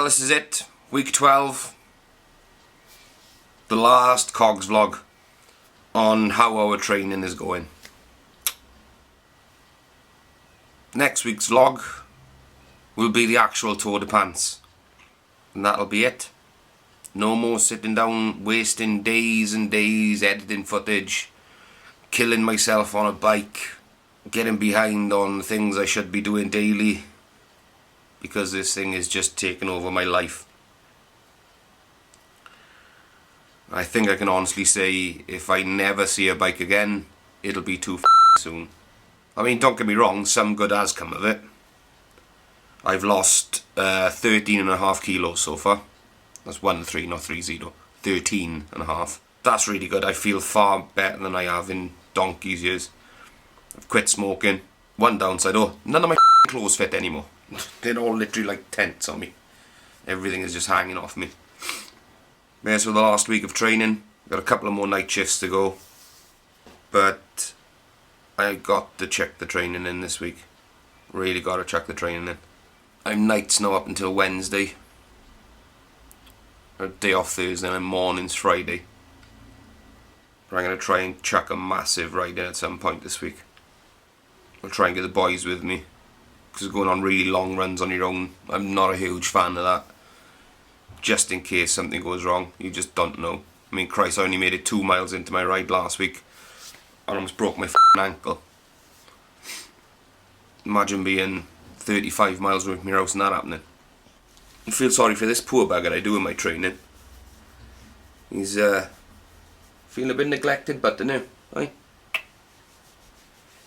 this is it. Week 12. The last C.O.G.S vlog on how our training is going. Next week's vlog will be the actual Tour de Pants. And that'll be it. No more sitting down wasting days and days editing footage, killing myself on a bike, getting behind on things I should be doing daily, because this thing is just taking over my life. I think I can honestly say if I never see a bike again, it'll be too soon. I mean, don't get me wrong, some good has come of it. I've lost 13.5 kilos so far. That's 1-3, not 3-0. 13.5. That's really good. I feel far better than I have in donkey's years. I've quit smoking. One downside, none of my clothes fit anymore. They're all literally like tents on me. Everything is just hanging off me. There's for the last week of training. Got a couple of more night shifts to go. But I got to check the training in this week. Really got to check the training in. I'm nights now up until Wednesday. A day off Thursday and mornings Friday. But I'm going to try and chuck a massive ride in at some point this week. I'll try and get the boys with me. Because going on really long runs on your own, I'm not a huge fan of that. Just in case something goes wrong, you just don't know. I mean, Christ, I only made it 2 miles into my ride last week. I almost broke my ankle. Imagine being 35 miles away from your house and that happening. I feel sorry for this poor bugger I do in my training. He's feeling a bit neglected, but no, aye.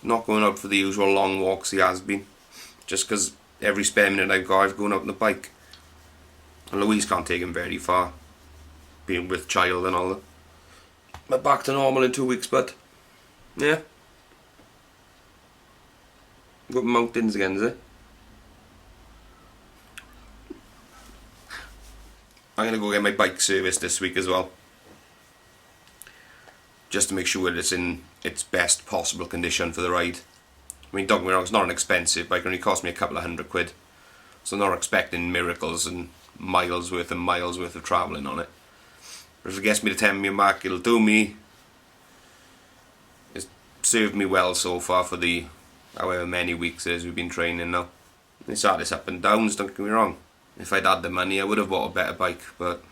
Not going out for the usual long walks he has been. Just because every spare minute I've got, I've gone out on the bike. And Louise can't take him very far, being with child and all that. But back to normal in 2 weeks, but yeah. Got mountains again, is it? I'm going to go get my bike serviced this week as well. Just to make sure it's in its best possible condition for the ride. I mean, don't get me wrong, it's not an expensive bike, it only cost me a couple of £100. So I'm not expecting miracles and miles worth of travelling on it. But if it gets me to 10 million mark, it'll do me. It's served me well so far for the however many weeks it is we've been training now. It's had its up and downs, don't get me wrong. If I'd had the money I would have bought a better bike, but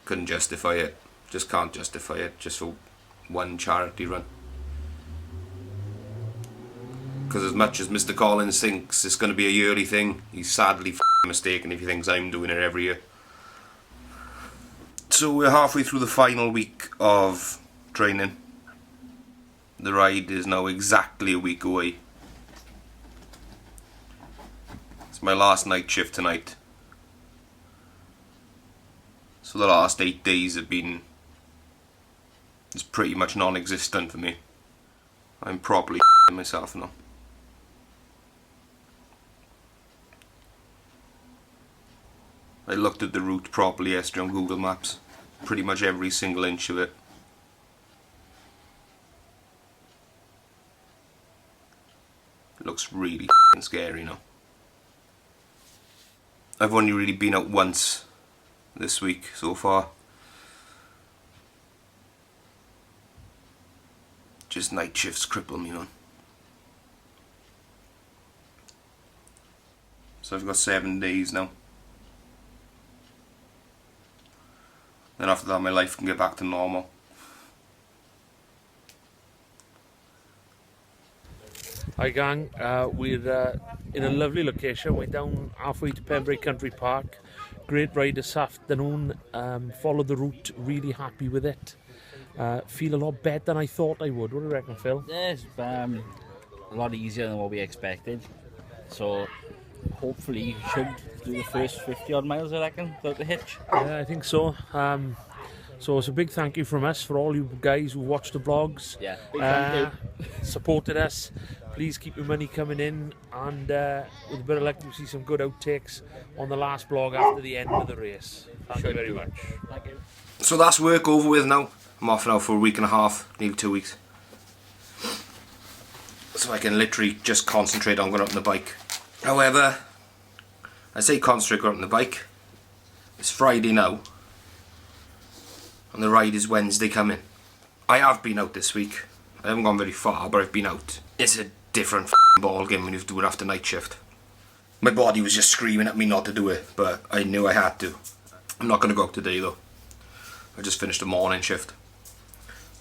couldn't justify it. Just can't justify it just for one charity run. Because as much as Mr. Collins thinks it's going to be a yearly thing, he's sadly mistaken if he thinks I'm doing it every year. So we're halfway through the final week of training. The ride is now exactly a week away. It's my last night shift tonight. So the last 8 days have been pretty much non-existent for me. I'm properly myself now. I looked at the route properly yesterday on Google Maps. Pretty much every single inch of it. It looks really scary now. I've only really been out once this week so far. Just night shifts cripple me, man. So I've got 7 days now. Then after that my life can get back to normal. Hi gang, we're in a lovely location. We're down halfway to Pembrey Country Park. Great ride this afternoon. Followed the route, really happy with it. Feel a lot better than I thought I would. What do you reckon, Phil? Yes, a lot easier than what we expected. So hopefully you should do the first 50 odd miles, I reckon, without the hitch. Yeah, I think so. So it's a big thank you from us for all you guys who watched the vlogs. Yeah, big thank you. Supported us. Please keep your money coming in, and with a bit of luck you'll see some good outtakes on the last vlog after the end of the race. Thank you very much. Thank you. So that's work over with now. I'm off now for a week and a half, nearly 2 weeks. So I can literally just concentrate on going up on the bike. However, I say concentrate on the bike. It's Friday now, and the ride is Wednesday coming. I have been out this week. I haven't gone very far, but I've been out. It's a different ball game when you do it after night shift. My body was just screaming at me not to do it, but I knew I had to. I'm not going to go out today though. I just finished a morning shift.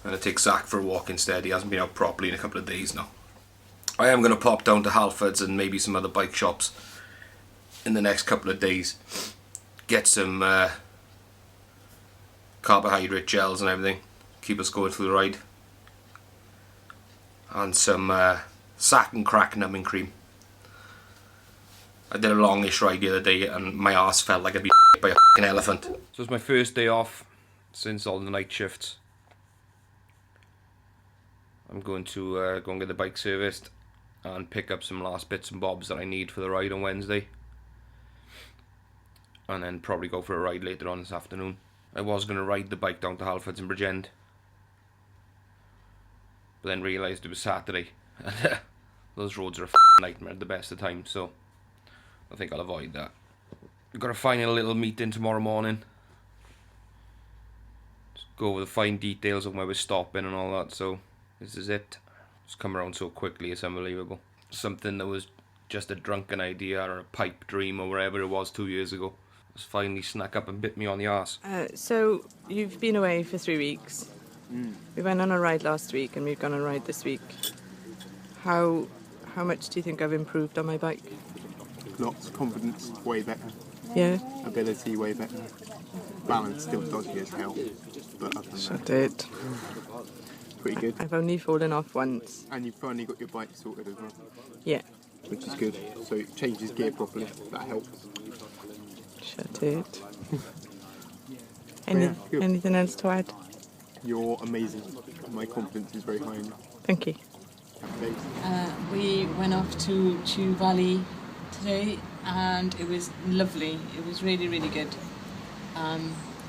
I'm going to take Zach for a walk instead. He hasn't been out properly in a couple of days now. I am going to pop down to Halfords and maybe some other bike shops in the next couple of days. Get some carbohydrate gels and everything. Keep us going through the ride. And some sack and crack numbing cream. I did a longish ride the other day and my arse felt like I'd be by a f***ing elephant. So it's my first day off since all the night shifts. I'm going to go and get the bike serviced and pick up some last bits and bobs that I need for the ride on Wednesday. And then probably go for a ride later on this afternoon. I was going to ride the bike down to Halfords in Bridgend, but then realised it was Saturday. Those roads are a nightmare at the best of times, so I think I'll avoid that. We've got a final little meeting tomorrow morning. Just go over the fine details of where we're stopping and all that, so this is it. It's come around so quickly, it's unbelievable. Something that was just a drunken idea or a pipe dream or wherever it was 2 years ago. It's finally snuck up and bit me on the arse. So you've been away for 3 weeks. We went on a ride last week and we've gone on a ride this week. How much do you think I've improved on my bike? Lots. Confidence, way better. Yeah. Ability, way better. Balance, still dodgy as hell. But other than Shut that, it. pretty good. I've only fallen off once. And you've finally got your bike sorted as well, Yeah. which is good. So it changes gear properly. That helps. Shut it. Yeah, good. Anything else to add? You're amazing. My confidence is very high in you. Thank you. Happy days. We went off to Chew Valley today and it was lovely. It was really, really good.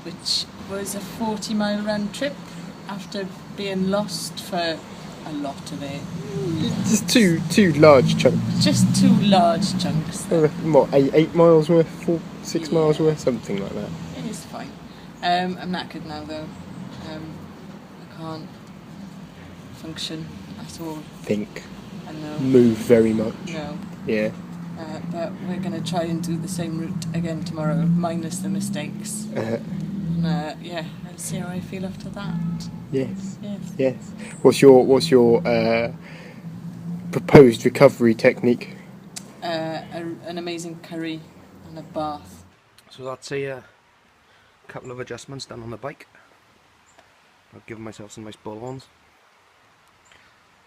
Which was a 40-mile round trip after being lost for a lot of it. Just two large chunks. Just 2 large chunks. What, 8 miles worth? 6 miles worth? Something like that. It is fine. I'm knackered now though. I can't function at all. Think. I know. Move very much. No. Yeah. But we're going to try and do the same route again tomorrow, minus the mistakes. Yeah, let's see how I feel after that. Yes. Yes. Yes. What's your proposed recovery technique? An amazing curry and a bath. So that's a couple of adjustments done on the bike. I've given myself some nice bull-ons.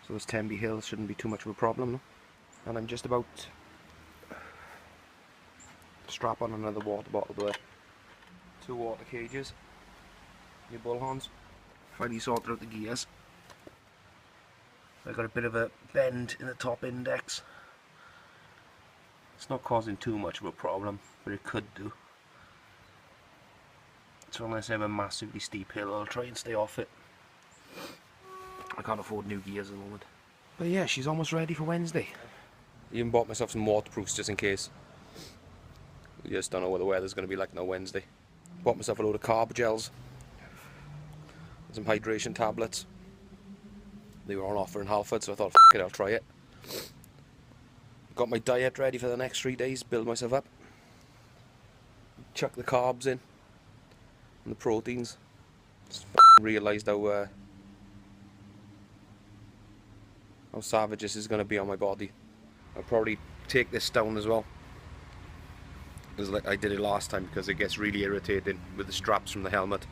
So this Tenby Hill shouldn't be too much of a problem. No? And I'm just about to strap on another water bottle there. 2 water cages. Your bullhorns. Finally sorted out the gears. I've got a bit of a bend in the top index. It's not causing too much of a problem, but it could do. So unless I have a massively steep hill, I'll try and stay off it. I can't afford new gears at the moment. But yeah, she's almost ready for Wednesday. Even bought myself some waterproofs just in case. You just don't know what the weather's going to be like on Wednesday. Bought myself a load of carb gels. Some hydration tablets. They were on offer in Halford, so I thought, f*** it, I'll try it. Got my diet ready for the next 3 days, build myself up. Chuck the carbs in. And the proteins. Just realised how savage this is going to be on my body. I'll probably take this down as well. Because like I did it last time, because it gets really irritating with the straps from the helmet.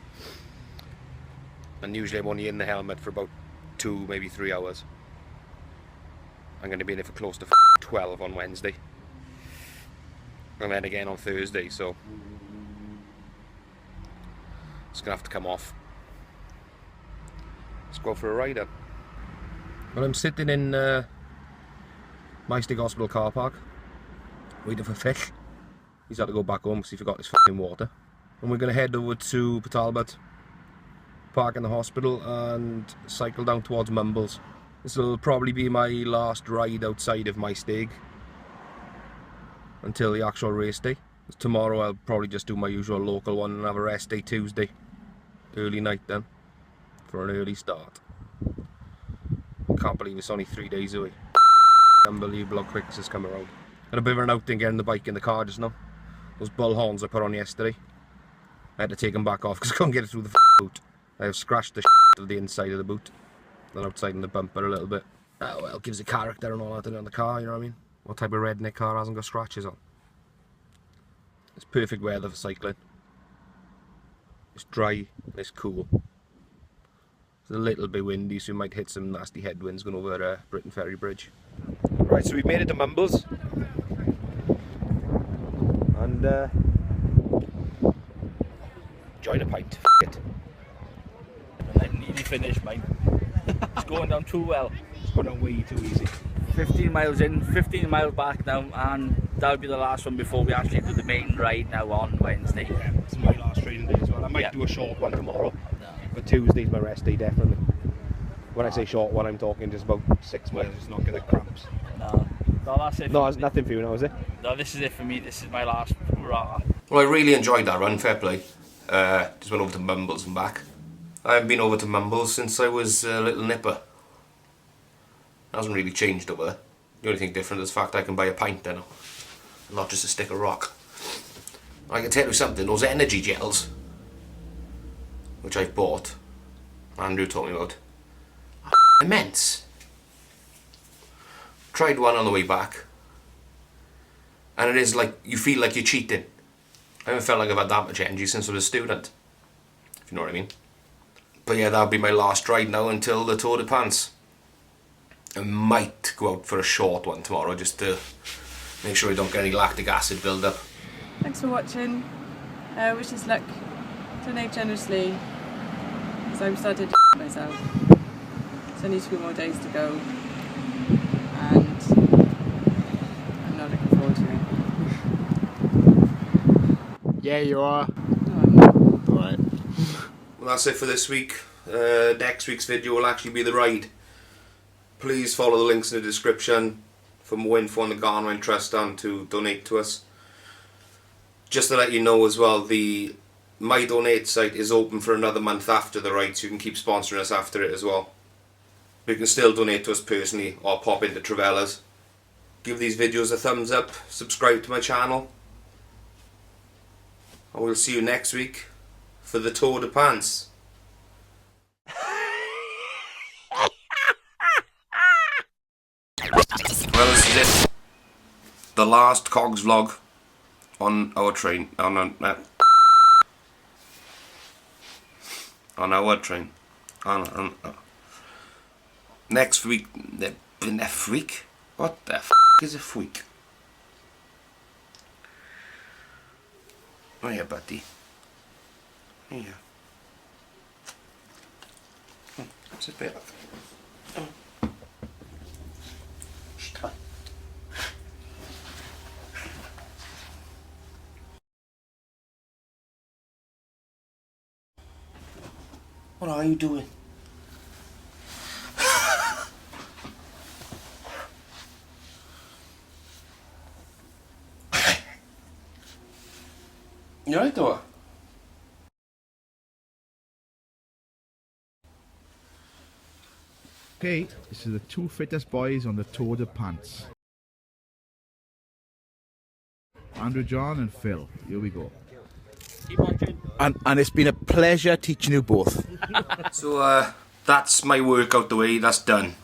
And usually I'm only in the helmet for about 2, maybe 3 hours. I'm going to be in it for close to 12 on Wednesday. And then again on Thursday, so it's going to have to come off. Let's go for a ride up. Well, I'm sitting in Maestig Hospital car park, waiting for Fish. He's had to go back home because he forgot his f***ing water. And we're going to head over to Talbot, park in the hospital and cycle down towards Mumbles. This will probably be my last ride outside of Maestig. until the actual race day. Tomorrow I'll probably just do my usual local one and have a rest day Tuesday. Early night then, for an early start. I can't believe it's only 3 days away. Unbelievable how quick this has come around. Had a bit of an outing getting the bike in the car just now. Those bull horns I put on yesterday, I had to take them back off because I couldn't get it through the boot. I have scratched the of the inside of the boot, then outside in the bumper a little bit. Oh well, gives it character and all that on the car, you know what I mean? What type of redneck car hasn't got scratches on? It's perfect weather for cycling. It's dry and it's cool. It's a little bit windy, so you might hit some nasty headwinds going over Britain Ferry Bridge. Right, so we've made it to Mumbles. And join a pint. F*** it. I'm nearly finished, mate. It's going down too well. It's going on way too easy. 15 miles in, 15 miles back now, and that'll be the last one before we actually do the main ride now on Wednesday. Yeah, it's my last training day as well. I might do a short one tomorrow, No. but Tuesday's my rest day definitely. When I say short one, I'm talking just about 6 miles, just not get the cramps. No, that's it. No, it's nothing for you now, is it? No, this is it for me. This is my last hurrah. Well, I really enjoyed that run, fair play. Just went over to Mumbles and back. I haven't been over to Mumbles since I was a little nipper. Hasn't really changed over there. The only thing different is the fact I can buy a pint now, not just a stick of rock. I can tell you something, those energy gels, which I've bought, Andrew told me about, are immense. Tried one on the way back, and it is like, you feel like you're cheating. I haven't felt like I've had that much energy since I was a student, if you know what I mean. But yeah, that'll be my last ride now until the Tour de France. I might go out for a short one tomorrow just to make sure I don't get any lactic acid build up. Thanks for watching. Wish us luck. Donate generously, because I'm starting to myself. There's only 2 more days to go, and I'm not looking forward to it. Yeah, you are. No, I'm not. Alright. Well, that's it for this week. Next week's video will actually be the ride. Please follow the links in the description for more info on the Garnwine Trust and to donate to us. Just to let you know as well, the My Donate site is open for another month after the ride, so you can keep sponsoring us after it as well. You can still donate to us personally or pop into Travella's. Give these videos a thumbs up, subscribe to my channel. And we'll see you next week for the Tour de France. Well, this is it. The last C.O.G.S vlog on our train. On our train. Next week. Next week? What the f is a freak? Oh yeah, buddy. Yeah. That's a bit. What are you doing? You alright, though? Okay, this is the 2 fittest boys on the Tour de Pants. Andrew, John and Phil. Here we go. Keep watching. And it's been a pleasure teaching you both. So, that's my work out the way. That's done.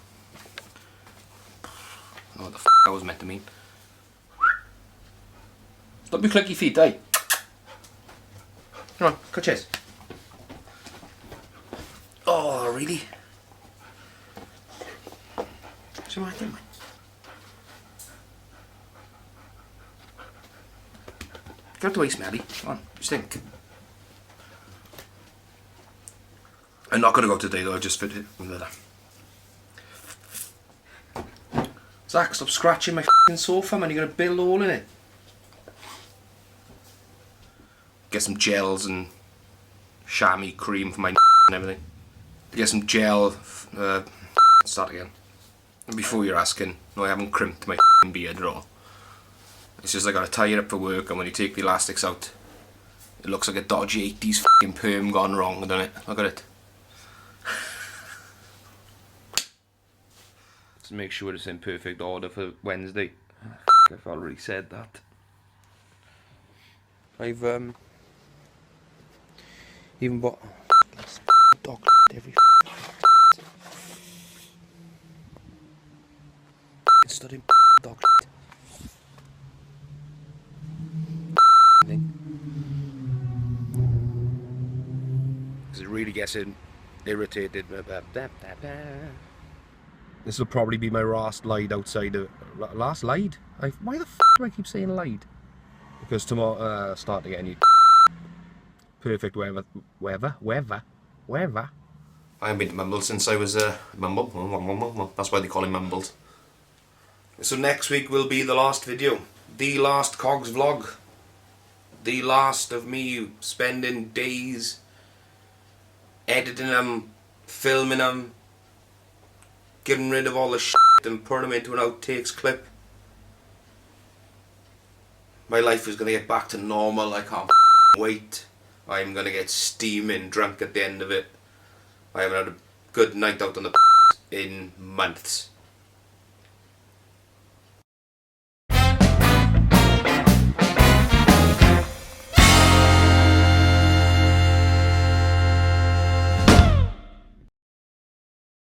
Oh, what the f I was meant to mean. Stop your clicky feet, eh? Come on, cut chase. Oh, really? What's the matter, man? Get out the way, Smelly. Come on, you stink. I'm not going to go today though, I just fit it with that. Zach, stop scratching my f***ing sofa, man, you're going to build a hole in it. Get some gels and chamois cream for my and everything. Get some gel, start again. And before you're asking, no, I haven't crimped my beard at all. It's just I gotta tie it up for work, and when you take the elastics out, it looks like a dodgy 80s fucking perm gone wrong, doesn't it? Look at it. Let's make sure it's in perfect order for Wednesday. I've already said that. I've even bought dog every studying dog thing. Because it really gets irritated. This will probably be my last light outside of last light. Why the f do I keep saying light? Because tomorrow start to get any perfect weather. I haven't been to Mumbles since I was Mumble. That's why they call him Mumbles. So next week will be the last video, the last C.O.G.S vlog, the last of me spending days editing them, filming them, getting rid of all the shit and putting them into an outtakes clip. My life is going to get back to normal. I can't wait. I'm going to get steaming drunk at the end of it. I haven't had a good night out on the in months.